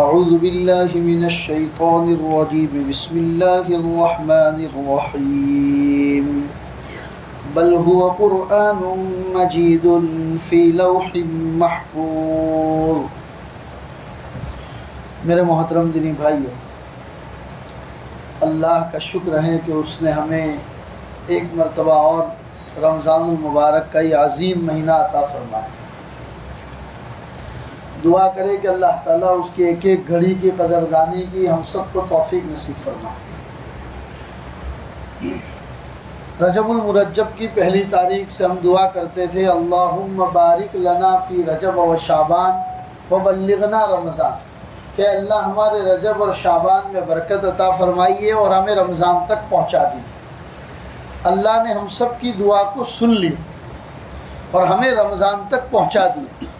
اعوذ باللہ من الشیطان الرجیم بسم اللہ الرحمن الرحیم بل هو قرآن مجید فی لوح محفوظ۔ میرے محترم دینی بھائیو، اللہ کا شکر ہے کہ اس نے ہمیں ایک مرتبہ اور رمضان المبارک کا یہ عظیم مہینہ عطا فرمایا۔ دعا کرے کہ اللہ تعالیٰ اس کی ایک ایک گھڑی کی قدردانی کی ہم سب کو توفیق نصیب فرمائے۔ رجب المرجب کی پہلی تاریخ سے ہم دعا کرتے تھے اللہم بارک لنا فی رجب و شعبان وبلغنا رمضان، کہ اللہ ہمارے رجب اور شعبان میں برکت عطا فرمائیے اور ہمیں رمضان تک پہنچا دیجیے۔ اللہ نے ہم سب کی دعا کو سن لی اور ہمیں رمضان تک پہنچا دیا۔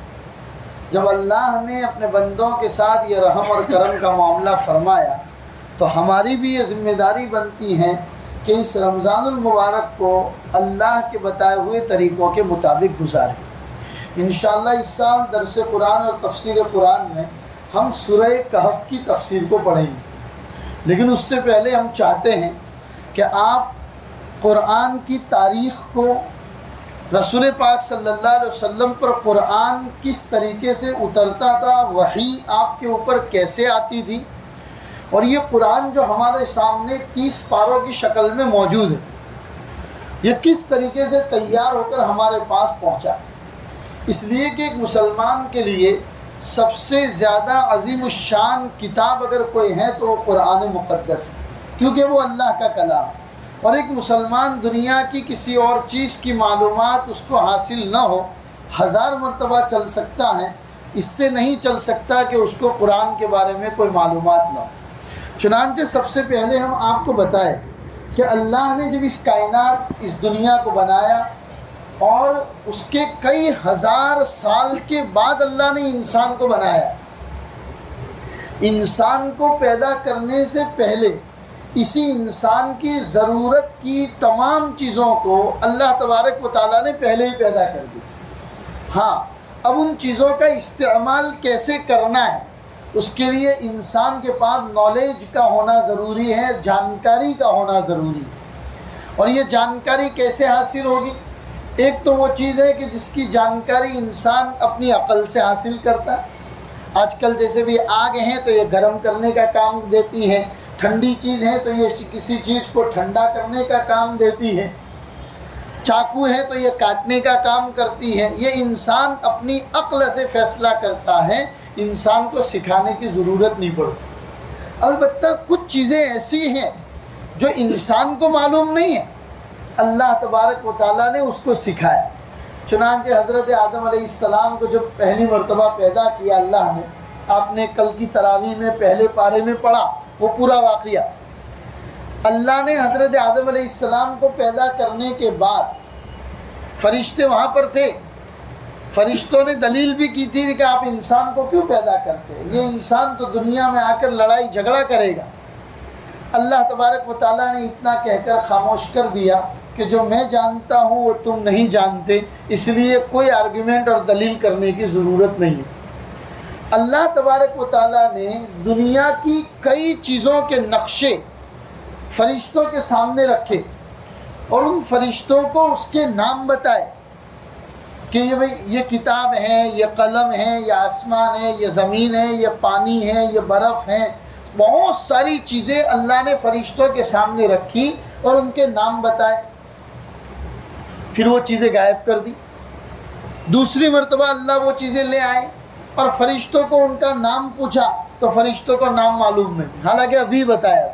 جب اللہ نے اپنے بندوں کے ساتھ یہ رحم اور کرم کا معاملہ فرمایا تو ہماری بھی یہ ذمہ داری بنتی ہے کہ اس رمضان المبارک کو اللہ کے بتائے ہوئے طریقوں کے مطابق گزاریں۔ انشاءاللہ اس سال درس قرآن اور تفسیر قرآن میں ہم سورہ کہف کی تفسیر کو پڑھیں گے، لیکن اس سے پہلے ہم چاہتے ہیں کہ آپ قرآن کی تاریخ کو، رسول پاک صلی اللہ علیہ وسلم پر قرآن کس طریقے سے اترتا تھا، وحی آپ کے اوپر کیسے آتی تھی، اور یہ قرآن جو ہمارے سامنے 30 پاروں کی شکل میں موجود ہے، یہ کس طریقے سے تیار ہو کر ہمارے پاس پہنچا۔ اس لیے کہ ایک مسلمان کے لیے سب سے زیادہ عظیم الشان کتاب اگر کوئی ہے تو وہ قرآن مقدس ہے، کیونکہ وہ اللہ کا کلام ہے۔ اور ایک مسلمان دنیا کی کسی اور چیز کی معلومات اس کو حاصل نہ ہو، 1000 مرتبہ چل سکتا ہے، اس سے نہیں چل سکتا کہ اس کو قرآن کے بارے میں کوئی معلومات نہ ہو۔ چنانچہ سب سے پہلے ہم آپ کو بتائیں کہ اللہ نے جب اس کائنات، اس دنیا کو بنایا اور اس کے کئی ہزار سال کے بعد اللہ نے انسان کو بنایا، انسان کو پیدا کرنے سے پہلے اسی انسان کی ضرورت کی تمام چیزوں کو اللہ تبارک و تعالیٰ نے پہلے ہی پیدا کر دی۔ ہاں، اب ان چیزوں کا استعمال کیسے کرنا ہے اس کے لیے انسان کے پاس نالج کا ہونا ضروری ہے، جانکاری کا ہونا ضروری ہے۔ اور یہ جانکاری کیسے حاصل ہوگی؟ ایک تو وہ چیز ہے کہ جس کی جانکاری انسان اپنی عقل سے حاصل کرتا ہے۔ آج کل جیسے بھی آگ ہیں تو یہ گرم کرنے کا کام دیتی ہے، ٹھنڈی چیز ہے تو یہ کسی چیز کو ٹھنڈا کرنے کا کام دیتی ہے، چاقو ہے تو یہ کاٹنے کا کام کرتی ہے۔ یہ انسان اپنی عقل سے فیصلہ کرتا ہے، انسان کو سکھانے کی ضرورت نہیں پڑتی۔ البتہ کچھ چیزیں ایسی ہیں جو انسان کو معلوم نہیں ہے، اللہ تبارک و تعالیٰ نے اس کو سکھایا۔ چنانچہ حضرت آدم علیہ السلام کو جب پہلی مرتبہ پیدا کیا اللہ نے، آپ نے کل کی تراویح میں پہلے پارے میں پڑھا وہ پورا واقعہ۔ اللہ نے حضرت آدم علیہ السلام کو پیدا کرنے کے بعد فرشتے وہاں پر تھے، فرشتوں نے دلیل بھی کی تھی کہ آپ انسان کو کیوں پیدا کرتے ہیں، یہ انسان تو دنیا میں آ کر لڑائی جھگڑا کرے گا۔ اللہ تبارک و تعالیٰ نے اتنا کہہ کر خاموش کر دیا کہ جو میں جانتا ہوں وہ تم نہیں جانتے، اس لیے کوئی آرگیومنٹ اور دلیل کرنے کی ضرورت نہیں ہے۔ اللہ تبارک و تعالیٰ نے دنیا کی کئی چیزوں کے نقشے فرشتوں کے سامنے رکھے اور ان فرشتوں کو اس کے نام بتائے کہ یہ کتاب ہے، یہ قلم ہے، یہ آسمان ہے، یہ زمین ہے، یہ پانی ہے، یہ برف ہے۔ بہت ساری چیزیں اللہ نے فرشتوں کے سامنے رکھی اور ان کے نام بتائے، پھر وہ چیزیں غائب کر دی۔ دوسری مرتبہ اللہ وہ چیزیں لے آئے اور فرشتوں کو ان کا نام پوچھا تو فرشتوں کو نام معلوم نہیں، حالانکہ ابھی بتایا۔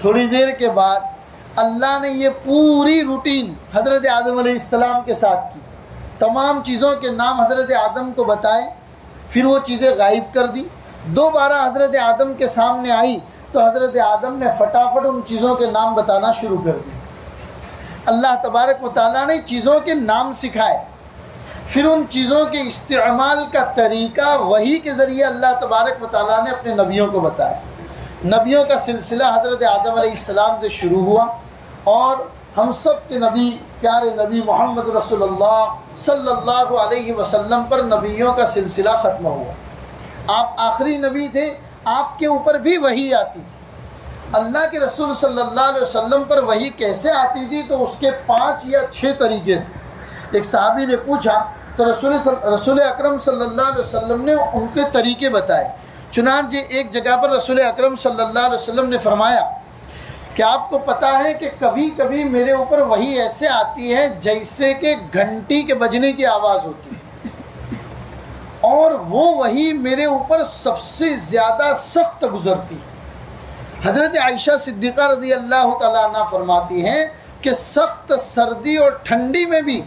تھوڑی دیر کے بعد اللہ نے یہ پوری روٹین حضرت آدم علیہ السلام کے ساتھ کی، تمام چیزوں کے نام حضرت آدم کو بتائے، پھر وہ چیزیں غائب کر دی۔ دوبارہ حضرت آدم کے سامنے آئی تو حضرت آدم نے فٹافٹ ان چیزوں کے نام بتانا شروع کر دی۔ اللہ تبارک و تعالیٰ نے چیزوں کے نام سکھائے، پھر ان چیزوں کے استعمال کا طریقہ وحی کے ذریعے اللہ تبارک و تعالیٰ نے اپنے نبیوں کو بتایا۔ نبیوں کا سلسلہ حضرت آدم علیہ السلام سے شروع ہوا اور ہم سب کے نبی پیارے نبی محمد رسول اللہ صلی اللہ علیہ وسلم پر نبیوں کا سلسلہ ختم ہوا۔ آپ آخری نبی تھے، آپ کے اوپر بھی وحی آتی تھی۔ اللہ کے رسول صلی اللہ علیہ وسلم پر وحی کیسے آتی تھی؟ تو اس کے 5 یا 6 طریقے تھے۔ ایک صحابی نے پوچھا تو رسول اکرم صلی اللہ علیہ وسلم نے ان کے طریقے بتائے۔ چنانچہ ایک جگہ پر رسول اکرم صلی اللہ علیہ وسلم نے فرمایا کہ آپ کو پتہ ہے کہ کبھی کبھی میرے اوپر وحی ایسے آتی ہے جیسے کہ گھنٹی کے بجنے کی آواز ہوتی ہے، اور وہ وحی میرے اوپر سب سے زیادہ سخت گزرتی۔ حضرت عائشہ صدیقہ رضی اللہ تعالیٰ عنہ فرماتی ہیں کہ سخت سردی اور ٹھنڈی میں بھی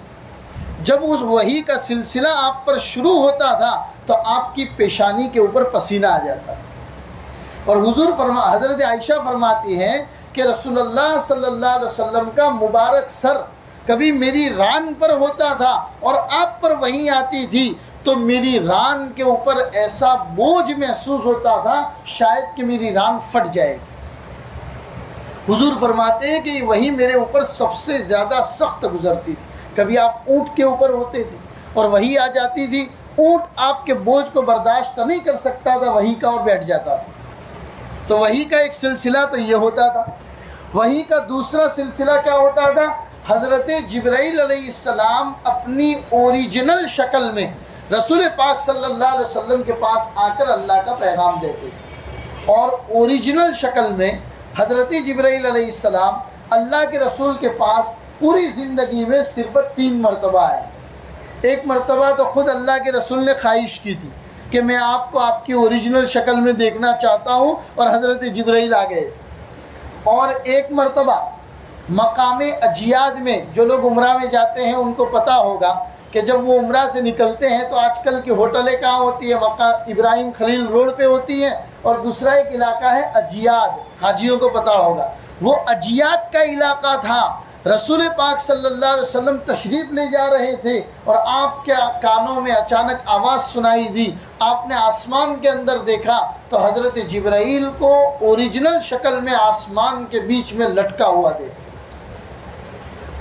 جب اس وحی کا سلسلہ آپ پر شروع ہوتا تھا تو آپ کی پیشانی کے اوپر پسینہ آ جاتا۔ اور حضرت عائشہ فرماتی ہیں کہ رسول اللہ صلی اللہ علیہ وسلم کا مبارک سر کبھی میری ران پر ہوتا تھا اور آپ پر وحی آتی تھی تو میری ران کے اوپر ایسا بوجھ محسوس ہوتا تھا شاید کہ میری ران پھٹ جائے گی۔ حضور فرماتے ہیں کہ وحی میرے اوپر سب سے زیادہ سخت گزرتی تھی۔ کبھی آپ اونٹ کے اوپر ہوتے تھے اور وحی آ جاتی تھی، اونٹ آپ کے بوجھ کو برداشت نہیں کر سکتا تھا وحی کا اور بیٹھ جاتا تھا۔ تو وحی کا ایک سلسلہ تو یہ ہوتا تھا۔ وحی کا دوسرا سلسلہ کیا ہوتا تھا؟ حضرت جبرائیل علیہ السلام اپنی اوریجنل شکل میں رسول پاک صلی اللہ علیہ وسلم کے پاس آ کر اللہ کا پیغام دیتے تھے، اور اوریجنل شکل میں حضرت جبرائیل علیہ السلام اللہ کے رسول کے پاس پوری زندگی میں صرف 3 مرتبہ آئے۔ ایک مرتبہ تو خود اللہ کے رسول نے خواہش کی تھی کہ میں آپ کو آپ کی اوریجنل شکل میں دیکھنا چاہتا ہوں، اور حضرت جبرائیل آ گئے۔ اور ایک مرتبہ مقام اجیاد میں جو لوگ عمرہ میں جاتے ہیں ان کو پتہ ہوگا کہ جب وہ عمرہ سے نکلتے ہیں تو آج کل کی ہوٹلیں کہاں ہوتی ہیں؟ مقام ابراہیم خلیل روڈ پہ ہوتی ہیں، اور دوسرا ایک علاقہ ہے اجیاد، حاجیوں کو پتہ ہوگا۔ وہ اجیاد کا علاقہ تھا۔ رسول پاک صلی اللہ علیہ وسلم تشریف لے جا رہے تھے اور آپ کے کانوں میں اچانک آواز سنائی دی، آپ نے آسمان کے اندر دیکھا تو حضرت جبرائیل کو اوریجنل شکل میں آسمان کے بیچ میں لٹکا ہوا دیکھا۔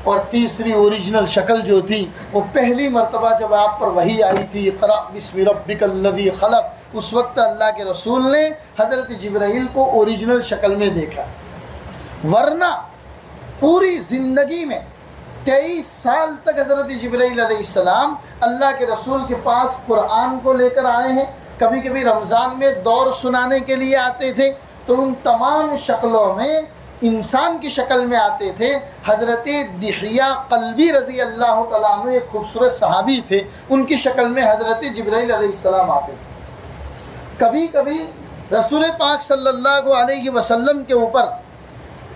اور تیسری اوریجنل شکل جو تھی وہ پہلی مرتبہ جب آپ پر وحی آئی تھی، اقرأ بسم ربک الذی خلق، اس وقت اللہ کے رسول نے حضرت جبرائیل کو اوریجنل شکل میں دیکھا۔ ورنہ پوری زندگی میں 23 سال تک حضرت جبرائیل علیہ السلام اللہ کے رسول کے پاس قرآن کو لے کر آئے ہیں۔ کبھی کبھی رمضان میں دور سنانے کے لیے آتے تھے تو ان تمام شکلوں میں انسان کی شکل میں آتے تھے۔ حضرت دحیہ قلبی رضی اللہ تعالیٰ عنہ ایک خوبصورت صحابی تھے، ان کی شکل میں حضرت جبرائیل علیہ السلام آتے تھے۔ کبھی کبھی رسول پاک صلی اللہ علیہ وسلم کے اوپر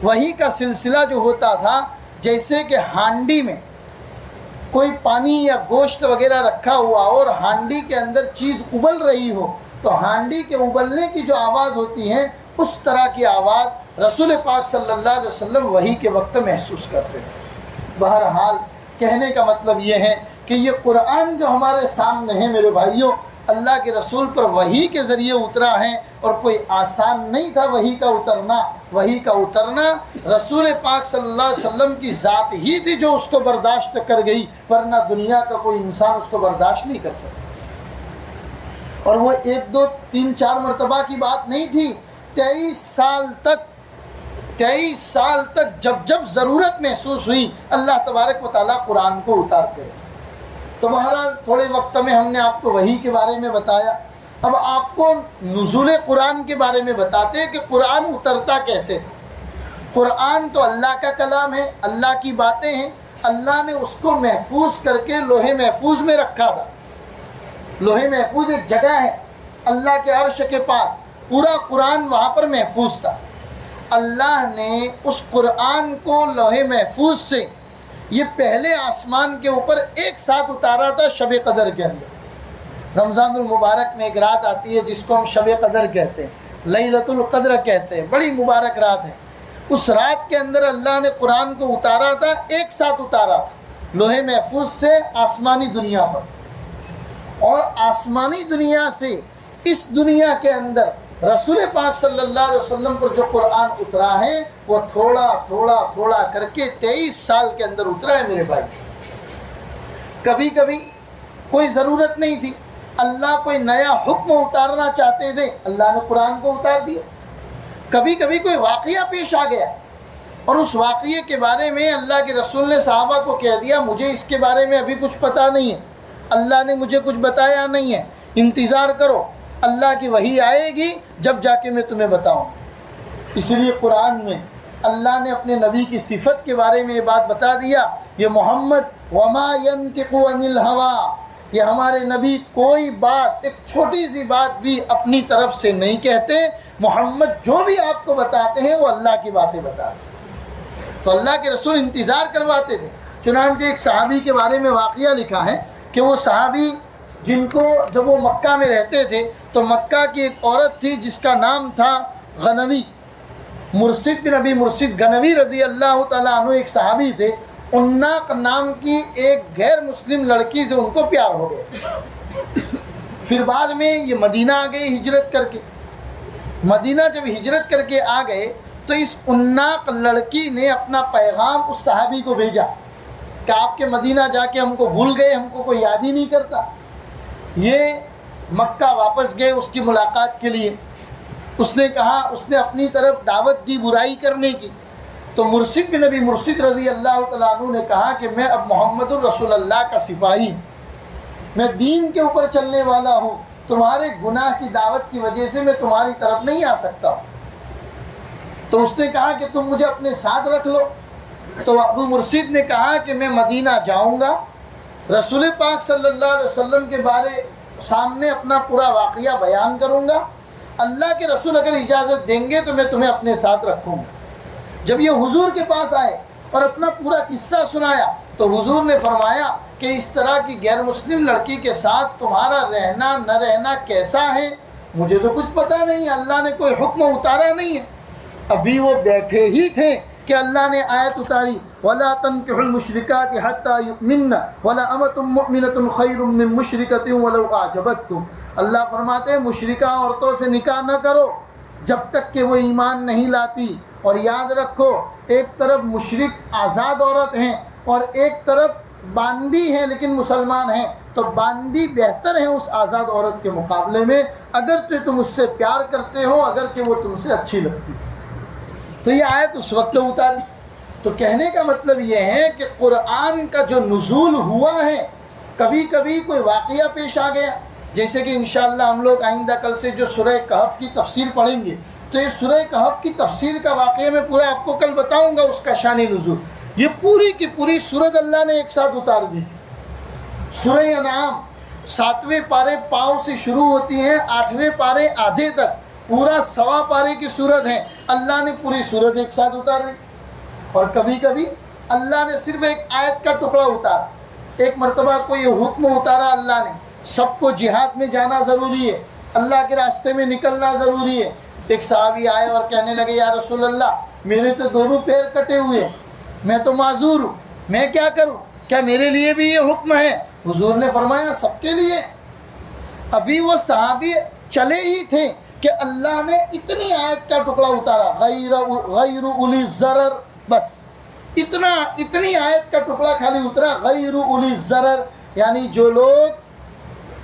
وحی کا سلسلہ جو ہوتا تھا، جیسے کہ ہانڈی میں کوئی پانی یا گوشت وغیرہ رکھا ہوا اور ہانڈی کے اندر چیز ابل رہی ہو تو ہانڈی کے ابلنے کی جو آواز ہوتی ہے اس طرح کی آواز رسول پاک صلی اللہ علیہ وسلم وحی کے وقت محسوس کرتے تھے۔ بہرحال کہنے کا مطلب یہ ہے کہ یہ قرآن جو ہمارے سامنے ہے میرے بھائیوں، اللہ کے رسول پر وحی کے ذریعے اترا ہے، اور کوئی آسان نہیں تھا وحی کا اترنا۔ وحی کا اترنا رسول پاک صلی اللہ علیہ وسلم کی ذات ہی تھی جو اس کو برداشت کر گئی، ورنہ دنیا کا کوئی انسان اس کو برداشت نہیں کر سکتا۔ اور وہ 1 2 3 4 مرتبہ کی بات نہیں تھی، 23 سال تک جب ضرورت محسوس ہوئی اللہ تبارک و تعالیٰ قرآن کو اتارتے رہے۔ تو بہرحال تھوڑے وقت میں ہم نے آپ کو وحی کے بارے میں بتایا، اب آپ کو نزول قرآن کے بارے میں بتاتے ہیں کہ قرآن اترتا کیسے۔ قرآن تو اللہ کا کلام ہے، اللہ کی باتیں ہیں، اللہ نے اس کو محفوظ کر کے لوح محفوظ میں رکھا تھا۔ لوح محفوظ ایک جگہ ہے اللہ کے عرش کے پاس، پورا قرآن وہاں پر محفوظ تھا۔ اللہ نے اس قرآن کو لوح محفوظ سے یہ پہلے آسمان کے اوپر ایک ساتھ اتارا تھا شب قدر کے اندر۔ رمضان المبارک میں ایک رات آتی ہے جس کو ہم شب قدر کہتے ہیں، لیلۃ القدر کہتے ہیں، بڑی مبارک رات ہے۔ اس رات کے اندر اللہ نے قرآن کو اتارا تھا، ایک ساتھ اتارا تھا لوح محفوظ سے آسمانی دنیا پر، اور آسمانی دنیا سے اس دنیا کے اندر رسول پاک صلی اللہ علیہ وسلم پر جو قرآن اترا ہے وہ تھوڑا تھوڑا تھوڑا کر کے 23 سال کے اندر اترا ہے میرے بھائی۔ کبھی کبھی کوئی ضرورت نہیں تھی، اللہ کوئی نیا حکم اتارنا چاہتے تھے، اللہ نے قرآن کو اتار دیا۔ کبھی کبھی کوئی واقعہ پیش آ گیا اور اس واقعے کے بارے میں اللہ کے رسول نے صحابہ کو کہہ دیا مجھے اس کے بارے میں ابھی کچھ پتہ نہیں ہے، اللہ نے مجھے کچھ بتایا نہیں ہے، انتظار کرو، اللہ کی وحی آئے گی جب جا کے میں تمہیں بتاؤں۔ اس لیے قرآن میں اللہ نے اپنے نبی کی صفت کے بارے میں یہ بات بتا دیا، یہ محمد وما ينطق عن الهوى، یہ ہمارے نبی کوئی بات، ایک چھوٹی سی بات بھی اپنی طرف سے نہیں کہتے، محمد جو بھی آپ کو بتاتے ہیں وہ اللہ کی باتیں بتاتے ہیں۔ تو اللہ کے رسول انتظار کرواتے تھے۔ چنانچہ ایک صحابی کے بارے میں واقعہ لکھا ہے کہ وہ صحابی جن کو جب وہ مکہ میں رہتے تھے تو مکہ کی ایک عورت تھی جس کا نام تھا غنوی، مرشد بن نبی مرشد غنوی رضی اللہ تعالیٰ عنہ ایک صحابی تھے۔ عناق نام کی ایک غیر مسلم لڑکی سے ان کو پیار ہو گیا۔ پھر بعد میں یہ مدینہ آ گئے ہجرت کر کے۔ مدینہ جب ہجرت کر کے آ گئے تو اس عناق لڑکی نے اپنا پیغام اس صحابی کو بھیجا کہ آپ کے مدینہ جا کے ہم کو بھول گئے، ہم کو کوئی یاد ہی نہیں کرتا۔ یہ مکہ واپس گئے اس کی ملاقات کے لیے۔ اس نے کہا، اس نے اپنی طرف دعوت دی برائی کرنے کی، تو مرشد بن نبی مرشد رضی اللہ تعالیٰ عنہ نے کہا کہ میں اب محمد الرسول اللہ کا سپاہی، میں دین کے اوپر چلنے والا ہوں، تمہارے گناہ کی دعوت کی وجہ سے میں تمہاری طرف نہیں آ سکتا ہوں۔ تو اس نے کہا کہ تم مجھے اپنے ساتھ رکھ لو۔ تو ابو مرشد نے کہا کہ میں مدینہ جاؤں گا، رسول پاک صلی اللہ علیہ وسلم کے بارے سامنے اپنا پورا واقعہ بیان کروں گا، اللہ کے رسول اگر اجازت دیں گے تو میں تمہیں اپنے ساتھ رکھوں گا۔ جب یہ حضور کے پاس آئے اور اپنا پورا قصہ سنایا تو حضور نے فرمایا کہ اس طرح کی غیر مسلم لڑکی کے ساتھ تمہارا رہنا نہ رہنا کیسا ہے، مجھے تو کچھ پتہ نہیں، اللہ نے کوئی حکم اتارا نہیں ہے۔ ابھی وہ بیٹھے ہی تھے کہ اللہ نے آیت اتاری، وَلَا تَنكِحُوا الْمُشْرِكَاتِ حَتَّى يُؤْمِنَّ وَلَأَمَةٌ مُؤْمِنَةٌ خَيْرٌ مِّن مُّشْرِكَةٍ وَلَوْ أَعْجَبَتْكُمْ۔ اللہ فرماتے ہیں مشرکہ عورتوں سے نکاح نہ کرو جب تک کہ وہ ایمان نہیں لاتی، اور یاد رکھو ایک طرف مشرک آزاد عورت ہیں اور ایک طرف باندی ہیں لیکن مسلمان ہیں، تو باندی بہتر ہیں اس آزاد عورت کے مقابلے میں، اگرچہ تم اس سے پیار کرتے ہو، اگرچہ وہ تم سے اچھی لگتی۔ تو یہ آیت اس وقت اتاری۔ تو کہنے کا مطلب یہ ہے کہ قرآن کا جو نزول ہوا ہے، کبھی کبھی کوئی واقعہ پیش آ گیا، جیسے کہ انشاءاللہ ہم لوگ آئندہ کل سے جو سورہ کہف کی تفسیر پڑھیں گے، تو یہ سورہ کہف کی تفسیر کا واقعہ میں پورا آپ کو کل بتاؤں گا، اس کا شان نزول۔ یہ پوری کی پوری سورت اللہ نے ایک ساتھ اتار دی تھی۔ سورہ انعام 7ویں پارے پاؤں سے شروع ہوتی ہیں، 8ویں پارے آدھے تک، پورا 1.25 پارے کی سورت ہے، اللہ نے پوری سورت ایک ساتھ اتار دی۔ اور کبھی کبھی اللہ نے صرف ایک آیت کا ٹکڑا اتارا۔ ایک مرتبہ کوئی حکم اتارا اللہ نے، سب کو جہاد میں جانا ضروری ہے، اللہ کے راستے میں نکلنا ضروری ہے۔ ایک صحابی آئے اور کہنے لگے یا رسول اللہ میرے تو دونوں پیر کٹے ہوئے ہیں، میں تو معذور ہوں، میں کیا کروں، کیا میرے لیے بھی یہ حکم ہے؟ حضور نے فرمایا سب کے لیے۔ ابھی وہ صحابی چلے ہی تھے کہ اللہ نے اتنی آیت کا ٹکڑا اتارا، غیر اولی الضرر، بس اتنی آیت کا ٹکڑا خالی اترا، غیر اولی الضرر، یعنی جو لوگ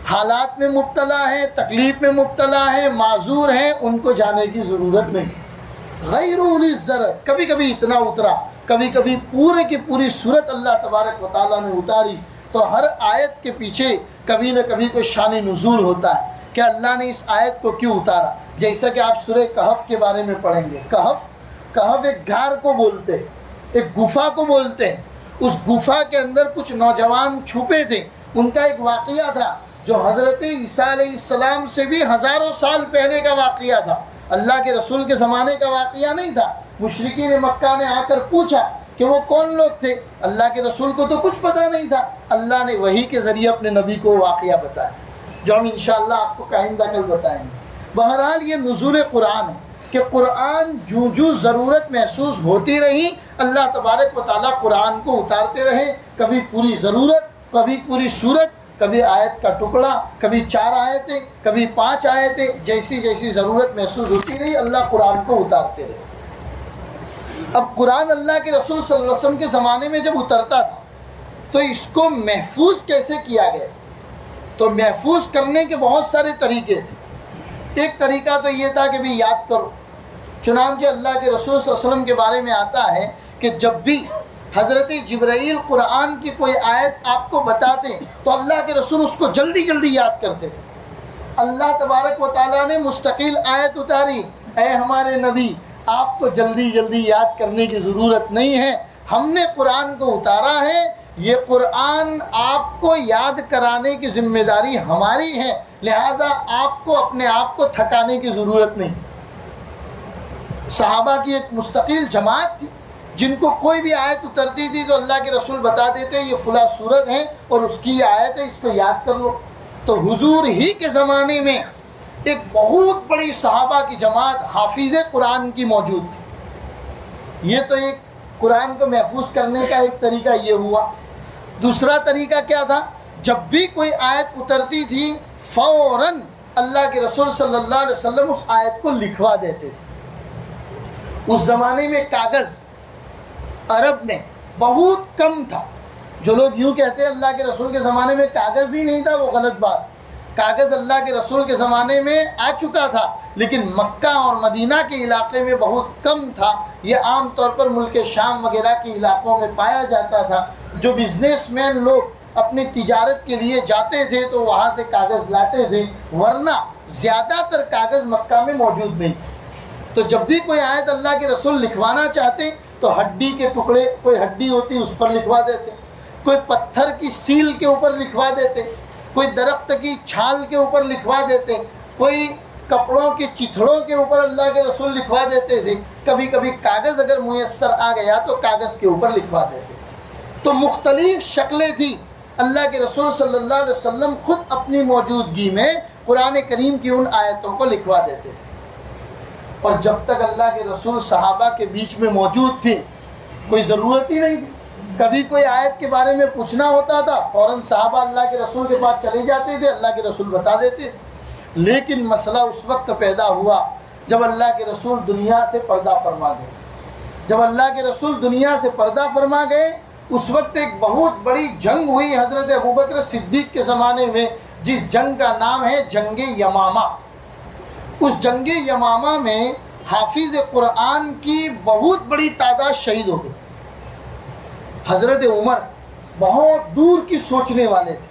حالات میں مبتلا ہیں، تکلیف میں مبتلا ہیں، معذور ہیں، ان کو جانے کی ضرورت نہیں، غیر اولی الضرر۔ کبھی کبھی اتنا اترا، کبھی کبھی پورے کی پوری صورت اللہ تبارک و تعالیٰ نے اتاری۔ تو ہر آیت کے پیچھے کبھی نہ کبھی کوئی شان نزول ہوتا ہے کہ اللہ نے اس آیت کو کیوں اتارا۔ جیسا کہ آپ سورہ کہف کے بارے میں پڑھیں گے، کہف ایک گھار کو بولتے ہیں، ایک گفا کو بولتے ہیں۔ اس گفا کے اندر کچھ نوجوان چھپے تھے، ان کا ایک واقعہ تھا جو حضرت عیسیٰ علیہ السلام سے بھی ہزاروں سال پہلے کا واقعہ تھا، اللہ کے رسول کے زمانے کا واقعہ نہیں تھا۔ مشرکین مکہ نے آ کر پوچھا کہ وہ کون لوگ تھے، اللہ کے رسول کو تو کچھ پتہ نہیں تھا، اللہ نے وحی کے ذریعے اپنے نبی کو واقعہ بتایا، جو ہم انشاءاللہ آپ کو آئندہ کل بتائیں گے۔ بہرحال یہ نزول قرآن ہے کہ قرآن جو ضرورت محسوس ہوتی رہی، اللہ تبارک و تعالیٰ قرآن کو اتارتے رہے، کبھی پوری ضرورت، کبھی پوری صورت، کبھی آیت کا ٹکڑا، کبھی 4 آیتیں، کبھی 5 آیتیں، جیسی جیسی ضرورت محسوس ہوتی رہی اللہ قرآن کو اتارتے رہے۔ اب قرآن اللہ کے رسول صلی اللہ علیہ وسلم کے زمانے میں جب اترتا تھا تو اس کو محفوظ کیسے کیا گیا؟ تو محفوظ کرنے کے بہت سارے طریقے تھے. ایک طریقہ تو یہ تھا کہ بھی یاد کرو. چنانچہ اللہ کے رسول صلی اللہ علیہ وسلم کے بارے میں آتا ہے کہ جب بھی حضرت جبرائیل قرآن کی کوئی آیت آپ کو بتاتے تو اللہ کے رسول اس کو جلدی جلدی یاد کرتے تھے. اللہ تبارک و تعالیٰ نے مستقل آیت اتاری، اے ہمارے نبی آپ کو جلدی جلدی یاد کرنے کی ضرورت نہیں ہے، ہم نے قرآن کو اتارا ہے، یہ قرآن آپ کو یاد کرانے کی ذمہ داری ہماری ہے، لہذا آپ کو اپنے آپ کو تھکانے کی ضرورت نہیں. صحابہ کی ایک مستقل جماعت تھی جن کو کوئی بھی آیت اترتی تھی تو اللہ کے رسول بتا دیتے یہ فلاں سورت ہے اور اس کی یہ آیت ہے، اس کو یاد کر لو. تو حضور ہی کے زمانے میں ایک بہت بڑی صحابہ کی جماعت حافظ قرآن کی موجود تھی. یہ تو ایک قرآن کو محفوظ کرنے کا ایک طریقہ یہ ہوا. دوسرا طریقہ کیا تھا؟ جب بھی کوئی آیت اترتی تھی فوراً اللہ کے رسول صلی اللہ علیہ وسلم اس آیت کو لکھوا دیتے تھے. اس زمانے میں کاغذ عرب میں بہت کم تھا. جو لوگ یوں کہتے ہیں اللہ کے رسول کے زمانے میں کاغذ ہی نہیں تھا وہ غلط بات. کاغذ اللہ کے رسول کے زمانے میں آ چکا تھا لیکن مکہ اور مدینہ کے علاقے میں بہت کم تھا. یہ عام طور پر ملک شام وغیرہ کے علاقوں میں پایا جاتا تھا. جو بزنس مین لوگ اپنی تجارت کے لیے جاتے تھے تو وہاں سے کاغذ لاتے تھے، ورنہ زیادہ تر کاغذ مکہ میں موجود نہیں تھے. تو جب بھی کوئی آیت اللہ کے رسول لکھوانا چاہتے تو ہڈی کے ٹکڑے، کوئی ہڈی ہوتی اس پر لکھوا دیتے، کوئی پتھر کی سیل کے اوپر لکھوا دیتے، کوئی درخت کی چھال کے اوپر لکھوا دیتے، کوئی کپڑوں کے چتھڑوں کے اوپر اللہ کے رسول لکھوا دیتے تھے. کبھی کبھی کاغذ اگر میسر آ گیا تو کاغذ کے اوپر لکھوا دیتے. تو مختلف شکلیں تھیں. اللہ کے رسول صلی اللہ علیہ وسلم خود اپنی موجودگی میں قرآن کریم کی ان آیتوں کو لکھوا دیتے تھے. اور جب تک اللہ کے رسول صحابہ کے بیچ میں موجود تھے کوئی ضرورت ہی نہیں تھی. کبھی کوئی آیت کے بارے میں پوچھنا ہوتا تھا فوراً صحابہ اللہ کے رسول کے پاس چلے جاتے تھے، اللہ کے رسول بتا دیتے تھے. لیکن مسئلہ اس وقت پیدا ہوا جب اللہ کے رسول دنیا سے پردہ فرما گئے. جب اللہ کے رسول دنیا سے پردہ فرما گئے اس وقت ایک بہت بڑی جنگ ہوئی حضرت ابوبکر صدیق کے زمانے میں، جس جنگ کا نام ہے جنگ یمامہ. اس جنگ یمامہ میں حافظ قرآن کی بہت بڑی تعداد شہید ہو گئی. حضرت عمر بہت دور کی سوچنے والے تھے.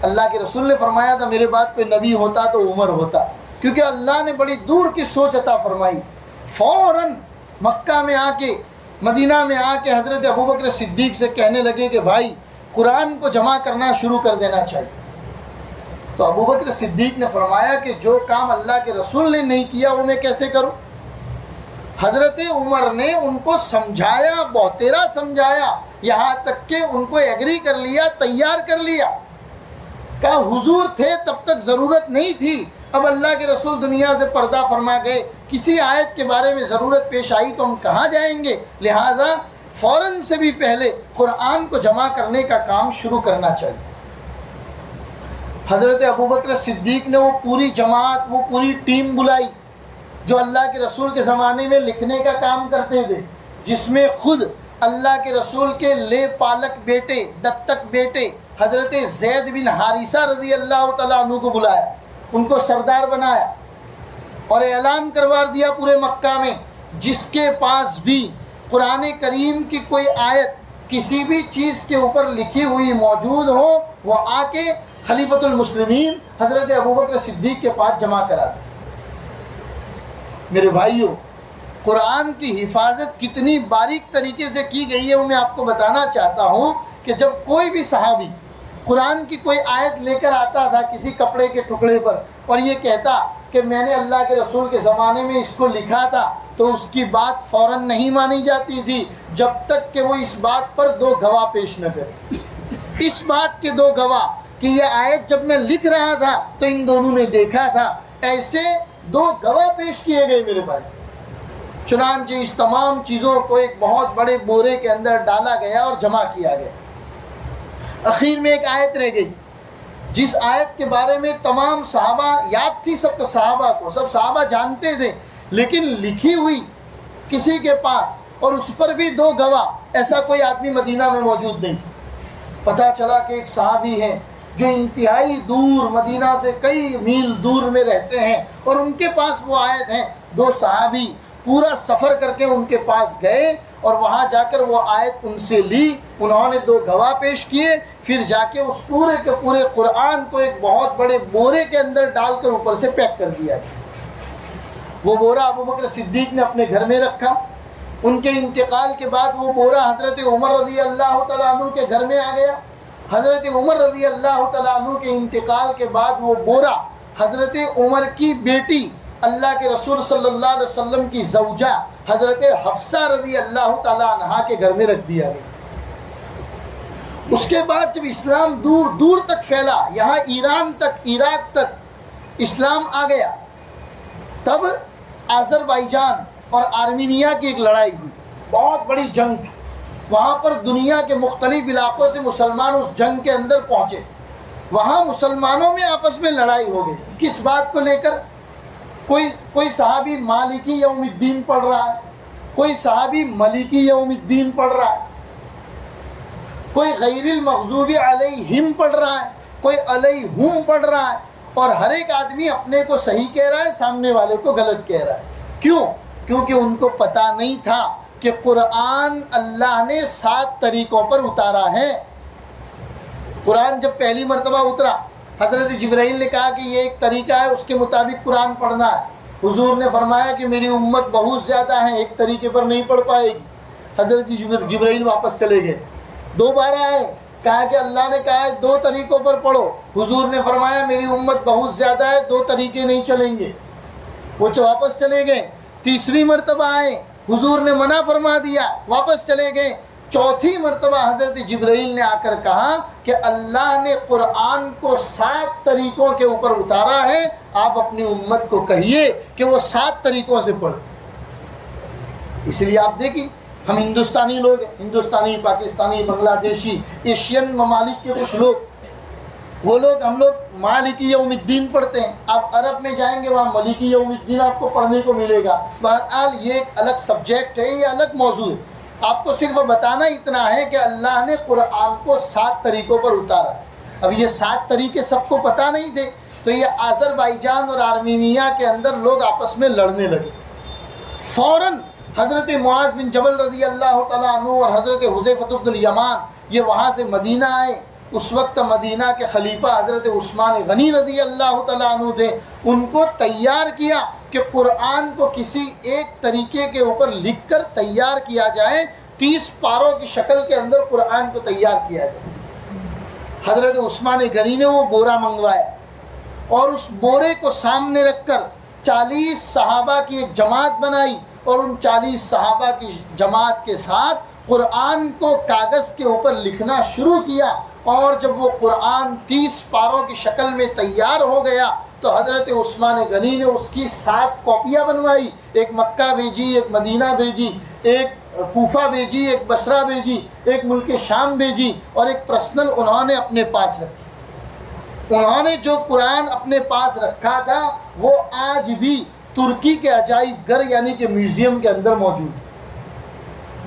اللہ کے رسول نے فرمایا تھا میرے بعد کوئی نبی ہوتا تو عمر ہوتا، کیونکہ اللہ نے بڑی دور کی سوچ عطا فرمائی. فوراً مکہ میں آ کے، مدینہ میں آ کے حضرت ابوبکر صدیق سے کہنے لگے کہ بھائی قرآن کو جمع کرنا شروع کر دینا چاہیے. تو ابوبکر صدیق نے فرمایا کہ جو کام اللہ کے رسول نے نہیں کیا وہ میں کیسے کروں. حضرت عمر نے ان کو سمجھایا، بہتیرا سمجھایا، یہاں تک کہ ان کو ایگری کر لیا، تیار کر لیا. کہا حضور تھے تب تک ضرورت نہیں تھی، اب اللہ کے رسول دنیا سے پردہ فرما گئے، کسی آیت کے بارے میں ضرورت پیش آئی تو ہم کہاں جائیں گے، لہٰذا فوراً سے بھی پہلے قرآن کو جمع کرنے کا کام شروع کرنا چاہیے. حضرت ابوبکر صدیق نے وہ پوری جماعت، وہ پوری ٹیم بلائی جو اللہ کے رسول کے زمانے میں لکھنے کا کام کرتے تھے، جس میں خود اللہ کے رسول کے لے پالک بیٹے، دتک بیٹے حضرت زید بن حارثہ رضی اللہ تعالیٰ عنہ کو بلایا، ان کو سردار بنایا اور اعلان کروا دیا پورے مکہ میں جس کے پاس بھی قرآن کریم کی کوئی آیت کسی بھی چیز کے اوپر لکھی ہوئی موجود ہو وہ آ کے خلیفۃ المسلمین حضرت ابوبکر صدیق کے پاس جمع کرا دے. میرے بھائیوں، قرآن کی حفاظت کتنی باریک طریقے سے کی گئی ہے وہ میں آپ کو بتانا چاہتا ہوں کہ جب کوئی بھی صحابی قرآن کی کوئی آیت لے کر آتا تھا کسی کپڑے کے ٹکڑے پر اور یہ کہتا کہ میں نے اللہ کے رسول کے زمانے میں اس کو لکھا تھا، تو اس کی بات فوراً نہیں مانی جاتی تھی جب تک کہ وہ اس بات پر دو گواہ پیش نہ کرے. اس بات کے دو گواہ کہ یہ آیت جب میں لکھ رہا تھا تو ان دونوں نے دیکھا تھا، ایسے دو گواہ پیش کیے گئے میرے بھائی. چنانچہ اس تمام چیزوں کو ایک بہت بڑے بورے کے اندر ڈالا گیا اور جمع کیا گیا. اخیر میں ایک آیت رہ گئی جس آیت کے بارے میں تمام صحابہ یاد تھی، سب صحابہ کو، سب صحابہ جانتے تھے، لیکن لکھی ہوئی کسی کے پاس اور اس پر بھی دو گواہ ایسا کوئی آدمی مدینہ میں موجود نہیں. پتہ چلا کہ ایک صحابی ہے جو انتہائی دور مدینہ سے کئی میل دور میں رہتے ہیں، اور ان کے پاس وہ آیت ہیں. 2 صحابی پورا سفر کر کے ان کے پاس گئے اور وہاں جا کر وہ آیت ان سے لی. انہوں نے 2 گواہ پیش کیے، پھر جا کے اس پورے کے پورے قرآن کو ایک بہت بڑے بورے کے اندر ڈال کر اوپر سے پیک کر دیا. وہ بورا ابوبکر صدیق نے اپنے گھر میں رکھا. ان کے انتقال کے بعد وہ بورا حضرت عمر رضی اللہ تعالیٰ عنہ کے گھر میں آ گیا. حضرت عمر رضی اللہ تعالیٰ عنہ کے انتقال کے بعد وہ بورا حضرت عمر کی بیٹی اللہ کے رسول صلی اللہ علیہ وسلم کی زوجہ حضرت حفصہ رضی اللہ تعالیٰ عنہا کے گھر میں رکھ دیا گیا. اس کے بعد جب اسلام دور دور تک پھیلا، یہاں ایران تک، عراق تک اسلام آ گیا، تب آذربائیجان اور آرمینیا کی ایک لڑائی ہوئی. بہت بڑی جنگ تھی. وہاں پر دنیا کے مختلف علاقوں سے مسلمان اس جنگ کے اندر پہنچے. وہاں مسلمانوں میں آپس میں لڑائی ہو گئی. کس بات کو لے کر؟ کوئی صحابی مالکی یوم الدین پڑھ رہا ہے، کوئی صحابی ملکی یوم الدین پڑھ رہا ہے، کوئی غیر المغضوب علیہم پڑھ رہا ہے، کوئی علیہم پڑھ رہا ہے، اور ہر ایک آدمی اپنے کو صحیح کہہ رہا ہے، سامنے والے کو غلط کہہ رہا ہے. کیوں؟ کیونکہ ان کو پتہ نہیں تھا کہ قرآن اللہ نے 7 طریقوں پر اتارا ہے. قرآن جب پہلی مرتبہ اترا، حضرت جبرائیل نے کہا کہ یہ ایک طریقہ ہے، اس کے مطابق قرآن پڑھنا ہے. حضور نے فرمایا کہ میری امت بہت زیادہ ہے، ایک طریقے پر نہیں پڑھ پائے گی. حضرت جبرائیل واپس چلے گئے. دوبارہ آئے، کہا کہ اللہ نے کہا ہے 2 طریقوں پر پڑھو. حضور نے فرمایا میری امت بہت زیادہ ہے، 2 طریقے نہیں چلیں گے. وہ واپس چلے گئے. تیسری مرتبہ آئے، حضور نے منع فرما دیا، واپس چلے گئے. چوتھی مرتبہ حضرت جبرائیل نے آ کر کہا کہ اللہ نے قرآن کو 7 طریقوں کے اوپر اتارا ہے، آپ اپنی امت کو کہیے کہ وہ 7 طریقوں سے پڑھیں. اس لیے آپ دیکھیں، ہم ہندوستانی لوگ ہیں، ہندوستانی، پاکستانی، بنگلہ دیشی، ایشین ممالک کے کچھ لوگ، وہ لوگ، ہم لوگ مالکی یوم الدین پڑھتے ہیں. آپ عرب میں جائیں گے، وہاں ملکی یوم الدین آپ کو پڑھنے کو ملے گا. بہرحال یہ ایک الگ سبجیکٹ ہے، یہ الگ موضوع ہے. آپ کو صرف بتانا اتنا ہے کہ اللہ نے قرآن کو 7 طریقوں پر اتارا. اب یہ 7 طریقے سب کو پتہ نہیں تھے، تو یہ آذربائیجان اور آرمینیا کے اندر لوگ آپس میں لڑنے لگے. فوراً حضرت معاذ بن جبل رضی اللہ تعالیٰ عنہ اور حضرت حذیفہ بن الیمان یہ وہاں سے مدینہ آئے. اس وقت مدینہ کے خلیفہ حضرت عثمان غنی رضی اللہ تعالیٰ عنہ تھے. ان کو تیار کیا کہ قرآن کو کسی ایک طریقے کے اوپر لکھ کر تیار کیا جائے، 30 پاروں کی شکل کے اندر قرآن کو تیار کیا جائے. حضرت عثمان غنی نے وہ بورا منگوایا اور اس بورے کو سامنے رکھ کر 40 صحابہ کی ایک جماعت بنائی، اور ان 40 صحابہ کی جماعت کے ساتھ قرآن کو کاغذ کے اوپر لکھنا شروع کیا. اور جب وہ قرآن 30 پاروں کی شکل میں تیار ہو گیا تو حضرت عثمان غنی نے اس کی 7 کاپیاں بنوائی. ایک مکہ بھیجی، ایک مدینہ بھیجی، ایک کوفہ بھیجی، ایک بصرہ بھیجی، ایک ملک شام بھیجی، اور ایک پرسنل انہوں نے اپنے پاس رکھی. انہوں نے جو قرآن اپنے پاس رکھا تھا وہ آج بھی ترکی کے عجائب گھر یعنی کہ میوزیم کے اندر موجود ہے.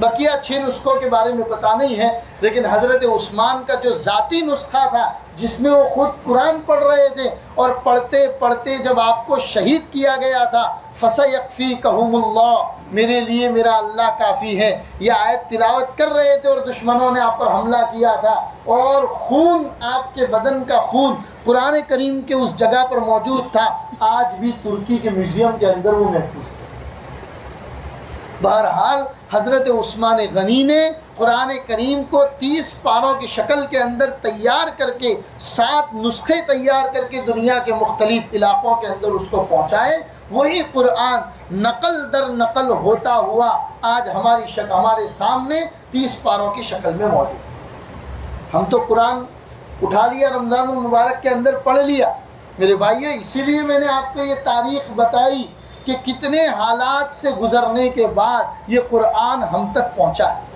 بقیہ 6 نسخوں کے بارے میں پتہ نہیں ہے، لیکن حضرت عثمان کا جو ذاتی نسخہ تھا جس میں وہ خود قرآن پڑھ رہے تھے، اور پڑھتے پڑھتے جب آپ کو شہید کیا گیا تھا، فَسَيَكْفِيكَهُمُ اللَّهُ، میرے لیے میرا اللہ کافی ہے، یہ آیت تلاوت کر رہے تھے اور دشمنوں نے آپ پر حملہ کیا تھا، اور خون، آپ کے بدن کا خون قرآن کریم کے اس جگہ پر موجود تھا. آج بھی ترکی کے میوزیم کے اندر وہ محفوظ ہے. بہرحال حضرت عثمان غنی نے قرآن کریم کو 30 پاروں کی شکل کے اندر تیار کر کے 7 نسخے تیار کر کے دنیا کے مختلف علاقوں کے اندر اس کو پہنچائے. وہی قرآن نقل در نقل ہوتا ہوا آج ہمارے سامنے 30 پاروں کی شکل میں موجود. ہم تو قرآن اٹھا لیا، رمضان المبارک کے اندر پڑھ لیا. میرے بھائیو، اسی لیے میں نے آپ کو یہ تاریخ بتائی کہ کتنے حالات سے گزرنے کے بعد یہ قرآن ہم تک پہنچا ہے.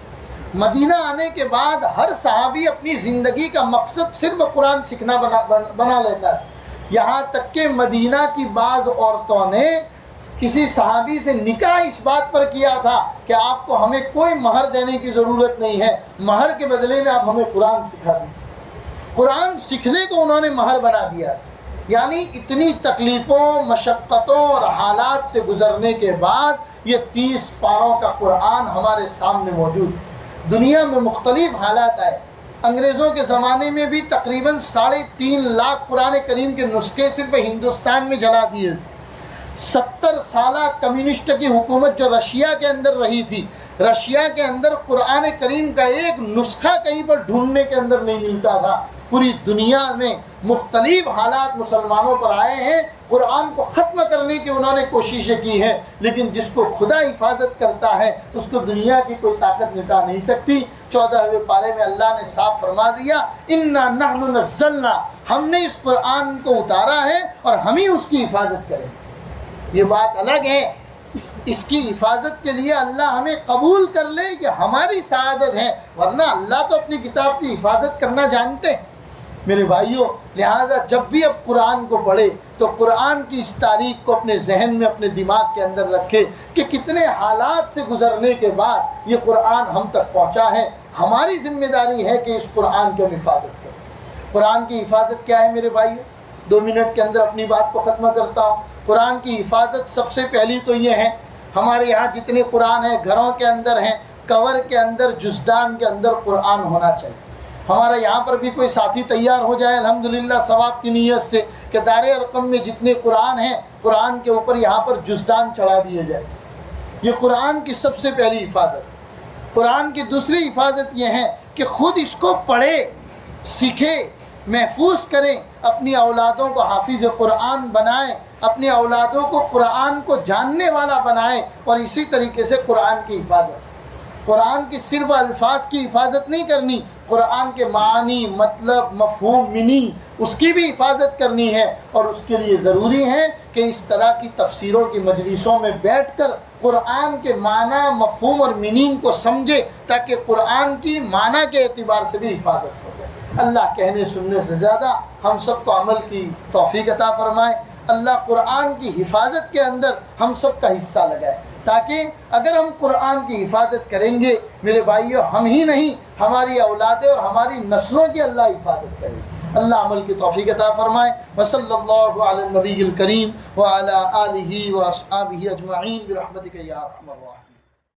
مدینہ آنے کے بعد ہر صحابی اپنی زندگی کا مقصد صرف قرآن سیکھنا بنا لیتا ہے. یہاں تک کہ مدینہ کی بعض عورتوں نے کسی صحابی سے نکاح اس بات پر کیا تھا کہ آپ کو ہمیں کوئی مہر دینے کی ضرورت نہیں ہے، مہر کے بدلے میں آپ ہمیں قرآن سکھا دیجیے. قرآن سیکھنے کو انہوں نے مہر بنا دیا. یعنی اتنی تکلیفوں، مشقتوں اور حالات سے گزرنے کے بعد یہ 30 پاروں کا قرآن ہمارے سامنے موجود. دنیا میں مختلف حالات آئے. انگریزوں کے زمانے میں بھی تقریباً 3.5 لاکھ قرآن کریم کے نسخے صرف ہندوستان میں جلا دیے. 70 سالہ کمیونسٹ کی حکومت جو رشیا کے اندر رہی تھی، رشیا کے اندر قرآن کریم کا ایک نسخہ کہیں پر ڈھونڈنے کے اندر نہیں ملتا تھا. پوری دنیا میں مختلف حالات مسلمانوں پر آئے ہیں. قرآن کو ختم کرنے کی انہوں نے کوششیں کی ہیں، لیکن جس کو خدا حفاظت کرتا ہے اس کو دنیا کی کوئی طاقت مٹا نہیں سکتی. 14ویں پارے میں اللہ نے صاف فرما دیا، اِنَّا نَحْنُ نَزَّلْنَا، ہم نے اس قرآن کو اتارا ہے اور ہم ہی اس کی حفاظت کریں. یہ بات الگ ہے. اس کی حفاظت کے لیے اللہ ہمیں قبول کر لے کہ ہماری سعادت ہے، ورنہ اللہ تو اپنی کتاب کی حفاظت کرنا جانتے ہیں. میرے بھائیوں، لہٰذا جب بھی اب قرآن کو پڑھے تو قرآن کی اس تاریخ کو اپنے ذہن میں، اپنے دماغ کے اندر رکھے کہ کتنے حالات سے گزرنے کے بعد یہ قرآن ہم تک پہنچا ہے. ہماری ذمہ داری ہے کہ اس قرآن کی ہم حفاظت کریں. قرآن کی حفاظت کیا ہے میرے بھائیوں؟ 2 منٹ کے اندر اپنی بات کو ختم کرتا ہوں. قرآن کی حفاظت سب سے پہلی تو یہ ہے، ہمارے یہاں جتنے قرآن ہیں گھروں کے اندر ہیں، کور کے اندر، جزدان کے اندر قرآن ہونا چاہیے. ہمارا یہاں پر بھی کوئی ساتھی تیار ہو جائے الحمدللہ ثواب کی نیت سے کہ دار ارقم میں جتنے قرآن ہیں، قرآن کے اوپر یہاں پر جزدان چڑھا دیے جائے. یہ قرآن کی سب سے پہلی حفاظت. قرآن کی دوسری حفاظت یہ ہے کہ خود اس کو پڑھے، سیکھے، محفوظ کریں، اپنی اولادوں کو حافظ قرآن بنائیں، اپنی اولادوں کو قرآن کو جاننے والا بنائیں. اور اسی طریقے سے قرآن کی حفاظت، قرآن کی صرف الفاظ کی حفاظت نہیں کرنی، قرآن کے معنی، مطلب، مفہوم، میننگ، اس کی بھی حفاظت کرنی ہے. اور اس کے لیے ضروری ہے کہ اس طرح کی تفسیروں کی مجلسوں میں بیٹھ کر قرآن کے معنی، مفہوم اور میننگ کو سمجھے، تاکہ قرآن کی معنی کے اعتبار سے بھی حفاظت ہو جائے. اللہ کہنے سننے سے زیادہ ہم سب کو عمل کی توفیق عطا فرمائے. اللہ قرآن کی حفاظت کے اندر ہم سب کا حصہ لگائے، تاکہ اگر ہم قرآن کی حفاظت کریں گے میرے بھائیوں، ہم ہی نہیں، ہماری اولادیں اور ہماری نسلوں کی اللہ حفاظت کرے. اللہ عمل کی توفیق عطا فرمائے. وصلی اللہ علی النبی الکریم وعلی آلہ واصحابہ اجمعین برحمتک یا ارحم الراحمین.